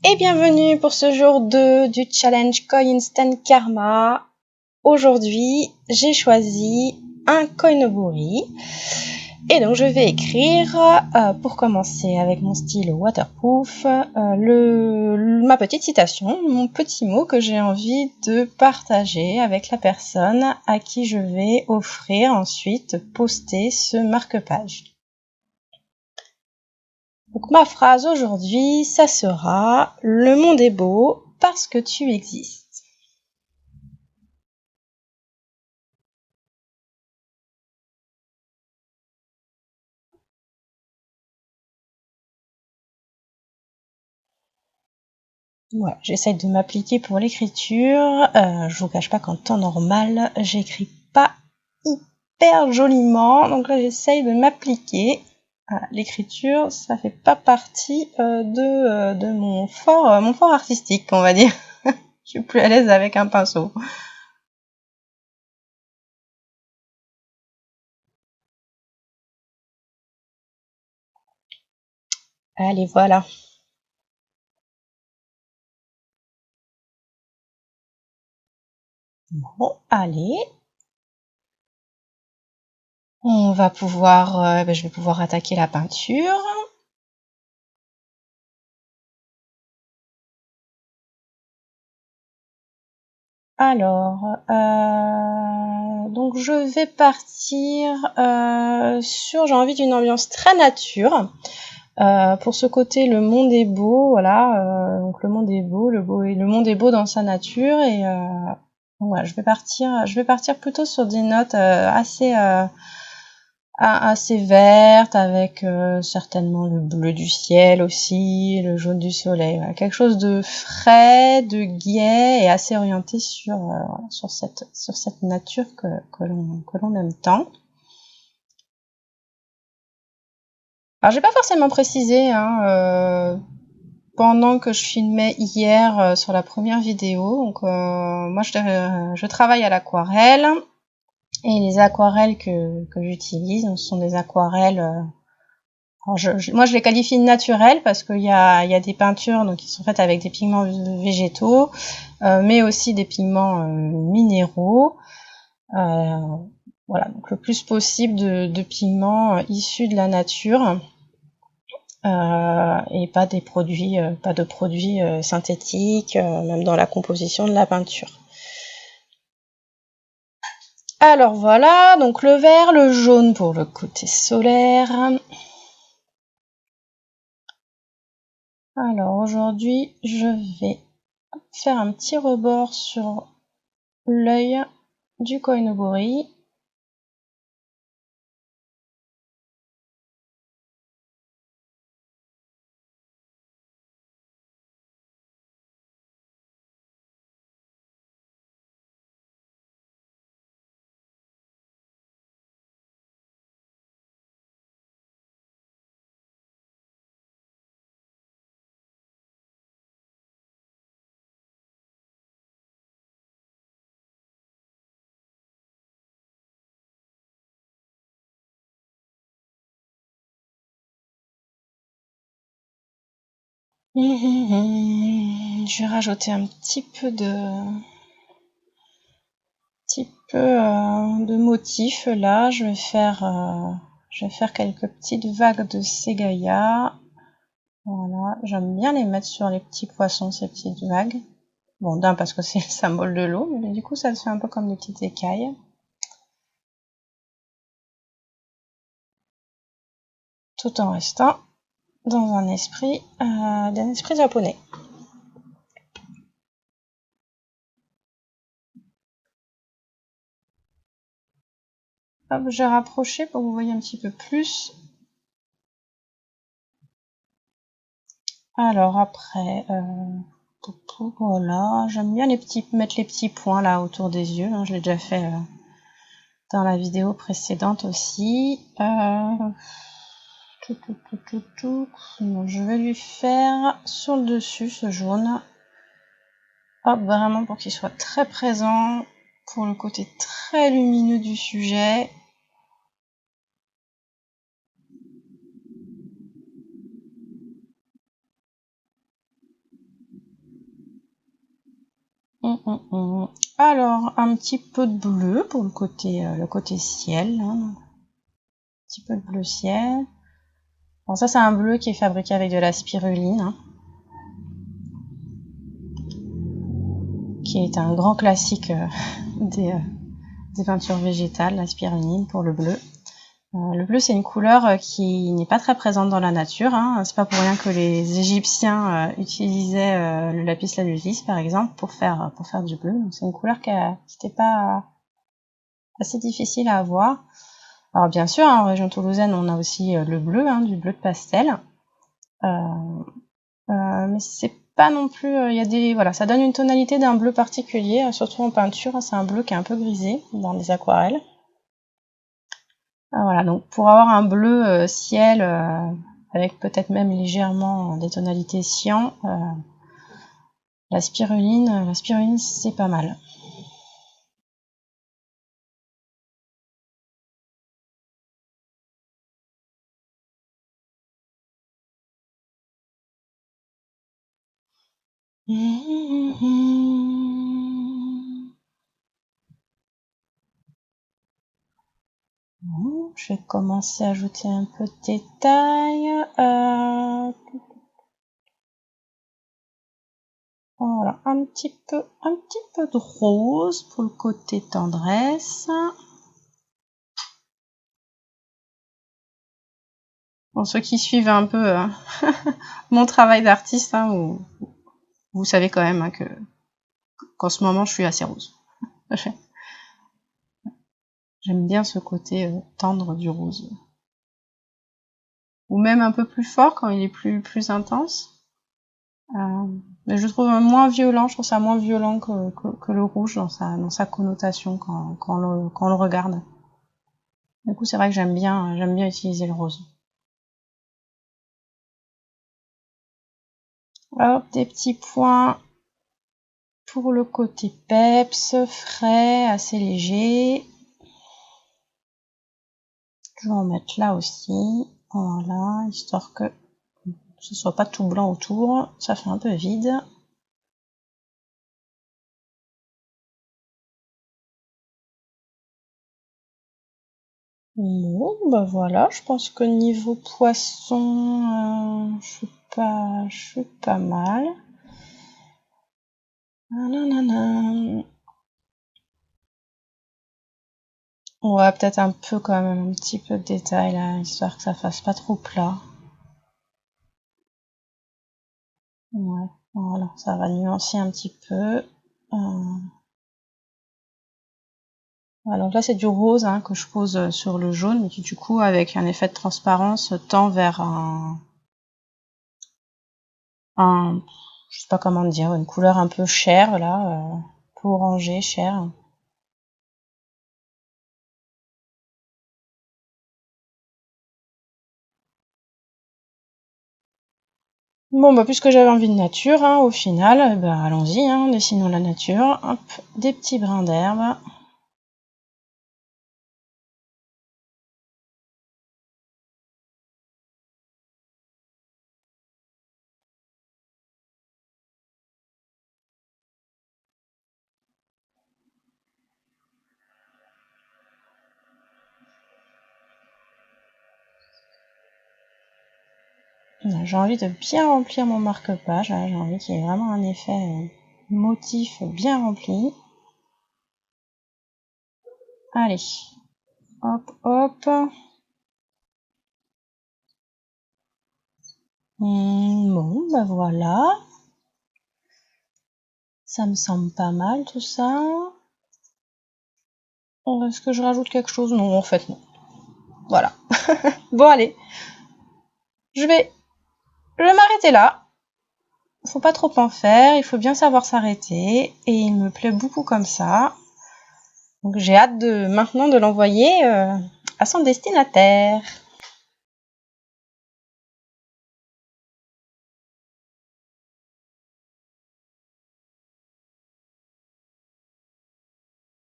Et bienvenue pour ce jour 2 du challenge Coin Instant Karma. Aujourd'hui, j'ai choisi un Koinobori. Et donc je vais écrire, pour commencer avec mon stylo waterproof, ma petite citation, mon petit mot que j'ai envie de partager avec la personne à qui je vais offrir ensuite poster ce marque-page. Donc ma phrase aujourd'hui, ça sera « Le monde est beau parce que tu existes ». Voilà, j'essaie de m'appliquer pour l'écriture. Je vous cache pas qu'en temps normal, j'écris pas hyper joliment. Donc là, j'essaye de m'appliquer. L'écriture, ça fait pas partie de mon fort artistique, on va dire. Je suis plus à l'aise avec un pinceau. Allez, voilà. Bon, allez. On va pouvoir, je vais pouvoir attaquer la peinture. Alors, donc je vais partir sur, j'ai envie d'une ambiance très nature. Pour ce côté, le monde est beau, voilà. Donc le monde est beau, le monde est beau dans sa nature et voilà, je vais partir plutôt sur des notes assez vertes, avec certainement le bleu du ciel aussi, le jaune du soleil. Voilà. Quelque chose de frais, de gai et assez orienté sur cette nature que l'on aime tant. Alors j'ai pas forcément précisé pendant que je filmais hier sur la première vidéo. Donc moi je travaille à l'aquarelle. Et les aquarelles que j'utilise, ce sont des aquarelles. Moi, je les qualifie de naturelles parce qu'il y a des peintures donc qui sont faites avec des pigments végétaux, mais aussi des pigments minéraux. Voilà, donc le plus possible de pigments issus de la nature et pas de produits synthétiques, même dans la composition de la peinture. Alors voilà, donc le vert, le jaune pour le côté solaire. Alors aujourd'hui, je vais faire un petit rebord sur l'œil du Koinobori. Je vais rajouter un petit peu de motifs là. Je vais faire quelques petites vagues de ségaya. Voilà, j'aime bien les mettre sur les petits poissons, ces petites vagues. Bon, d'un parce que c'est le symbole de l'eau, mais du coup ça se fait un peu comme des petites écailles. Tout en restant dans un esprit japonais. Hop, j'ai rapproché pour que vous voyez un petit peu plus. Alors après, voilà, j'aime bien mettre les petits points là autour des yeux. Je l'ai déjà fait dans la vidéo précédente aussi. Je vais lui faire sur le dessus ce jaune. Hop, vraiment pour qu'il soit très présent, pour le côté très lumineux du sujet. Alors, un petit peu de bleu pour le côté ciel. Hein. Un petit peu de bleu ciel. Bon, ça, c'est un bleu qui est fabriqué avec de la spiruline. Hein, qui est un grand classique des peintures végétales, la spiruline pour le bleu. Le bleu, c'est une couleur qui n'est pas très présente dans la nature. Hein. C'est pas pour rien que les Égyptiens utilisaient le lapis lazuli, par exemple, pour faire du bleu. Donc, c'est une couleur qui n'était pas assez difficile à avoir. Alors bien sûr, en région toulousaine, on a aussi le bleu, hein, du bleu de pastel. Mais c'est pas non plus. Voilà, ça donne une tonalité d'un bleu particulier, surtout en peinture. Hein, c'est un bleu qui est un peu grisé dans les aquarelles. Voilà, donc pour avoir un bleu ciel avec peut-être même légèrement des tonalités cyan, la spiruline c'est pas mal. Je vais commencer à ajouter un peu de détails. Voilà, un petit peu de rose pour le côté tendresse. Bon, ceux qui suivent un peu mon travail d'artiste, hein, vous savez quand même hein, qu'en ce moment je suis assez rose. J'aime bien ce côté tendre du rose. Ou même un peu plus fort quand il est plus intense. Mais je trouve moins violent, je trouve ça moins violent que le rouge dans sa connotation quand on le regarde. Du coup, c'est vrai que j'aime bien utiliser le rose. Hop, des petits points pour le côté peps, frais, assez léger. Je vais en mettre là aussi. Voilà, histoire que ce soit pas tout blanc autour. Ça fait un peu vide. Bon, bah voilà, je pense que niveau poisson, je suis pas mal. Nanana. Ouais, peut-être un peu quand même, un petit peu de détail là, histoire que ça fasse pas trop plat. Ouais, voilà, ça va nuancer un petit peu. Voilà, donc là c'est du rose hein, que je pose sur le jaune, mais qui du coup avec un effet de transparence tend vers je sais pas comment dire, une couleur un peu chair là, un peu orangée, chair. Bon bah puisque j'avais envie de nature, hein, au final, bah allons-y, hein, dessinons la nature. Hop, des petits brins d'herbe. J'ai envie de bien remplir mon marque-page, j'ai envie qu'il y ait vraiment un effet motif bien rempli. Allez, hop, hop. Bon, bah voilà. Ça me semble pas mal tout ça. Est-ce que je rajoute quelque chose? Non, en fait non. Voilà. Bon allez, je vais m'arrêter là. Faut pas trop en faire, il faut bien savoir s'arrêter, et il me plaît beaucoup comme ça. Donc j'ai hâte maintenant de l'envoyer à son destinataire.